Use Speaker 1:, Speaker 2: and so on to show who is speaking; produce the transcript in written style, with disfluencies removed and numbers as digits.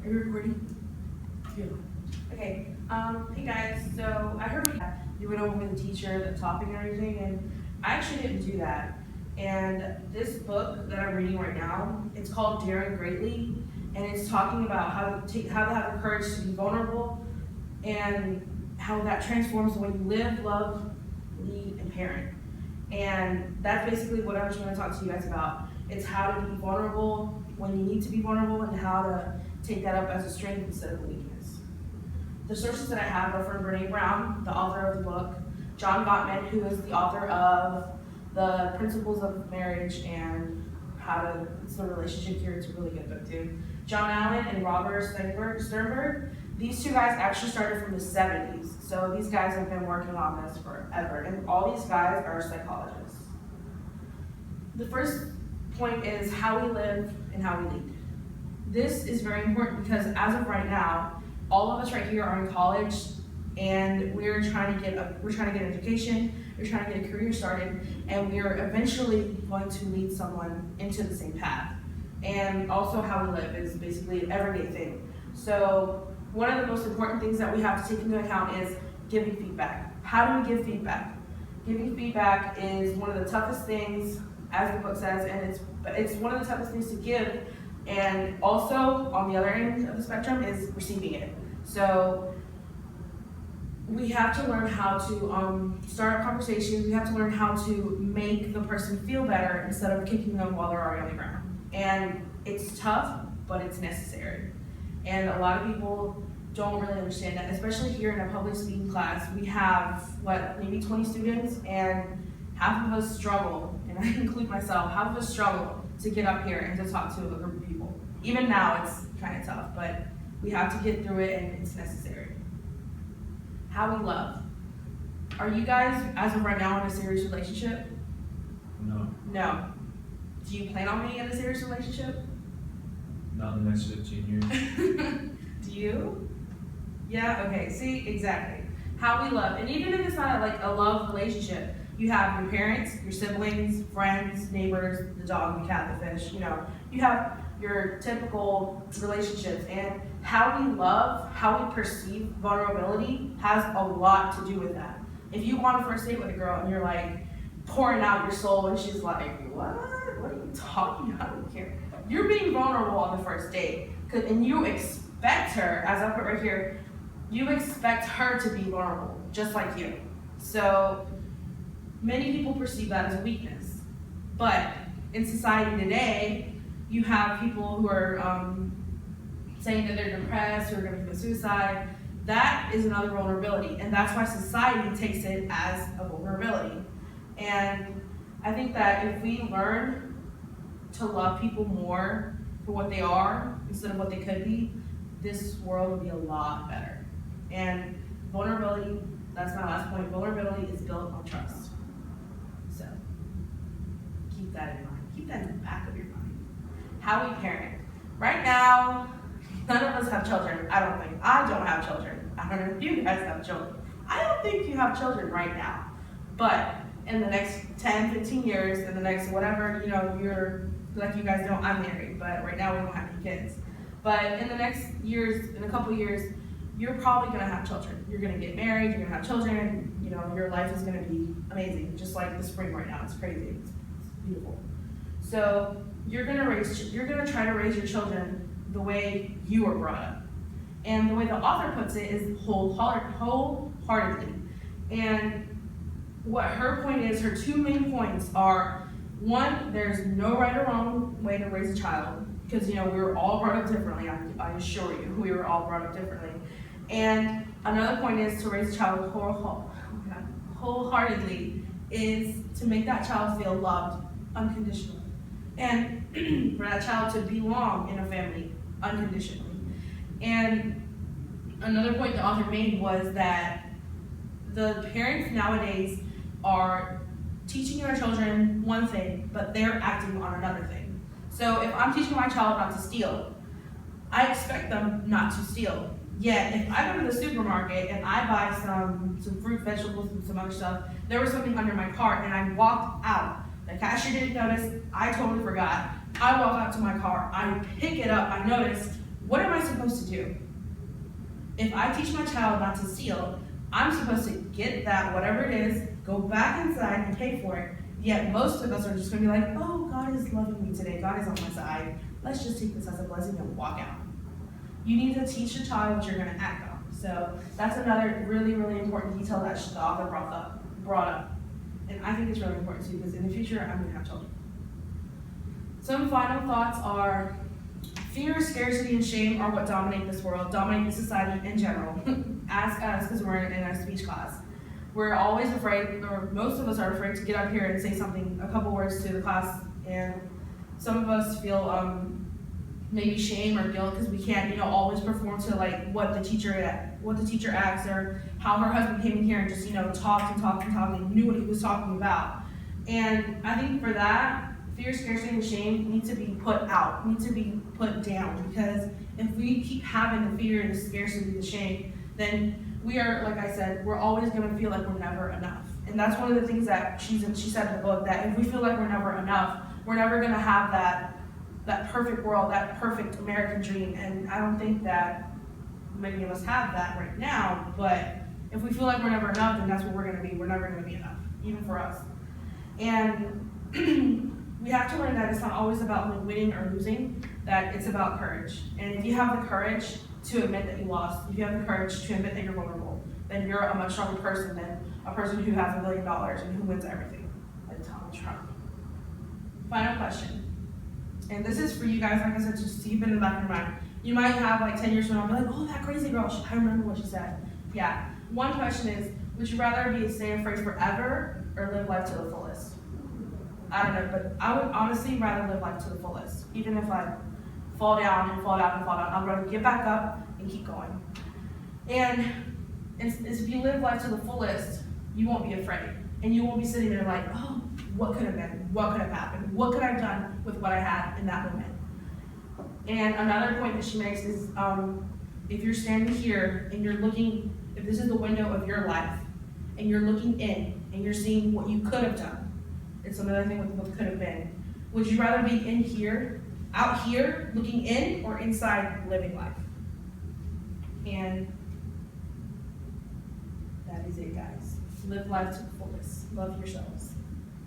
Speaker 1: Are you recording? Yeah. Okay. Hey guys. So I heard you went over with the teacher, the topic and everything, and I actually didn't do that. And this book that I'm reading right now, it's called Daring Greatly, and it's talking about how to have the courage to be vulnerable, and how that transforms the way you live, love, lead, and parent. And that's basically what I was trying to talk to you guys about. It's how to be vulnerable when you need to be vulnerable, and how to take that up as a strength instead of a weakness. The sources that I have are from Brene Brown, the author of the book, John Gottman, who is the author of The Principles of Marriage and it's the relationship here. It's a really good book too. John Allen and Robert Sternberg. These two guys actually started from the 70s. So these guys have been working on this forever. And all these guys are psychologists. The first point is how we live and how we lead. This is very important because as of right now, all of us right here are in college, and we're trying to get an education, we're trying to get a career started, and we're eventually going to lead someone into the same path. And also how we live is basically an everyday thing. So one of the most important things that we have to take into account is giving feedback. How do we give feedback? Giving feedback is one of the toughest things, as the book says, and it's one of the toughest things to give. And also, on the other end of the spectrum is receiving it. So we have to learn how to start conversations. We have to learn how to make the person feel better instead of kicking them while they're already on the ground. And it's tough, but it's necessary. And a lot of people don't really understand that, especially here in a public speaking class. We have, maybe 20 students, and half of us struggle, and I include myself, half of us struggle to get up here and to talk to a group of people. Even now, it's kind of tough, but we have to get through it, and it's necessary. How we love. Are you guys, as of right now, in a serious relationship? No. Do you plan on being in a serious relationship?
Speaker 2: Not in the next 15 years.
Speaker 1: Do you? Yeah, okay, see, exactly. How we love. And even if it's not like a love relationship, you have your parents, your siblings, friends, neighbors, the dog, the cat, the fish, you have your typical relationships. And how we love, how we perceive vulnerability has a lot to do with that. If you go on a first date with a girl and you're like pouring out your soul and she's like, what are you talking about? I don't care. You're being vulnerable on the first date. And you expect her, as I put right here, you expect her to be vulnerable, just like you. So many people perceive that as a weakness. But in society today, you have people who are saying that they're depressed, who are going to commit suicide. That is another vulnerability, and that's why society takes it as a vulnerability. And I think that if we learn to love people more for what they are instead of what they could be, this world would be a lot better. And vulnerability, that's my last point, vulnerability is built on trust. So keep that in mind. Keep that in the back of your mind. How we parent. Right now, none of us have children, I don't think. I don't have children. I don't know if you guys have children. I don't think you have children right now. But in the next 10, 15 years, in the next whatever, you're, like you guys don't, I'm married, but right now we don't have any kids. But in the next years, in a couple years, you're probably gonna have children. You're gonna get married, you're gonna have children, your life is gonna be amazing, just like the spring right now, it's crazy, it's beautiful. So you're gonna try to raise your children the way you were brought up. And the way the author puts it is wholeheartedly. And what her point is, her two main points are, one, there's no right or wrong way to raise a child, because we were all brought up differently, I assure you, we were all brought up differently. And another point is to raise a child wholeheartedly is to make that child feel loved unconditionally. And for that child to belong in a family unconditionally. And another point the author made was that the parents nowadays are teaching their children one thing, but they're acting on another thing. So if I'm teaching my child not to steal, I expect them not to steal. Yet, if I go to the supermarket and I buy some fruit, vegetables, and some other stuff, there was something under my cart and I walked out. The cashier didn't notice, I totally forgot. I walk out to my car, I pick it up, I noticed, what am I supposed to do. If I teach my child not to steal, I'm supposed to get that, whatever it is, go back inside and pay for it. Yet most of us are just gonna be like, oh, God is loving me today. God is on my side. Let's just take this as a blessing and walk out. You need to teach your child what you're gonna act on. So that's another really, really important detail that the author brought up. And I think it's really important too, because in the future, I'm gonna have children. Some final thoughts are, fear, scarcity, and shame are what dominate this world, dominate the society in general. Ask us, because we're in a speech class. We're always afraid, or most of us are afraid to get up here and say something, a couple words to the class, and some of us feel maybe shame or guilt because we can't, always perform to like what the teacher asks, or how her husband came in here and just, talked and knew what he was talking about. And I think for that, fear, scarcity, and shame need to be put out, need to be put down, because if we keep having the fear, the scarcity, the shame, then we are, like I said, we're always going to feel like we're never enough. And that's one of the things that she said in the book, that if we feel like we're never enough, we're never going to have that perfect world, that perfect American dream. And I don't think that many of us have that right now, but if we feel like we're never enough, then that's what we're going to be. We're never going to be enough, even for us. And we have to learn that it's not always about winning or losing, that it's about courage. And if you have the courage to admit that you lost, if you have the courage to admit that you're vulnerable, then you're a much stronger person than a person who has $1 billion and who wins everything, like Donald Trump. Final question. And this is for you guys, like I said, just keep it in the back of your mind. You might have like 10 years from now, be like, oh, that crazy girl, I remember what she said. Yeah. One question is, would you rather be stay afraid forever or live life to the fullest? I don't know, but I would honestly rather live life to the fullest. Even if I fall down and fall down and fall down, I'd rather get back up and keep going. And if you live life to the fullest, you won't be afraid. And you won't be sitting there like, oh, what could have been? What could have happened? What could I have done with what I had in that moment? And another point that she makes is, if you're standing here and you're looking, if this is the window of your life, and you're looking in, and you're seeing what you could have done, it's another thing what could have been. Would you rather be in here, out here, looking in, or inside, living life? And that is it, guys. Live life to the fullest. Love yourselves.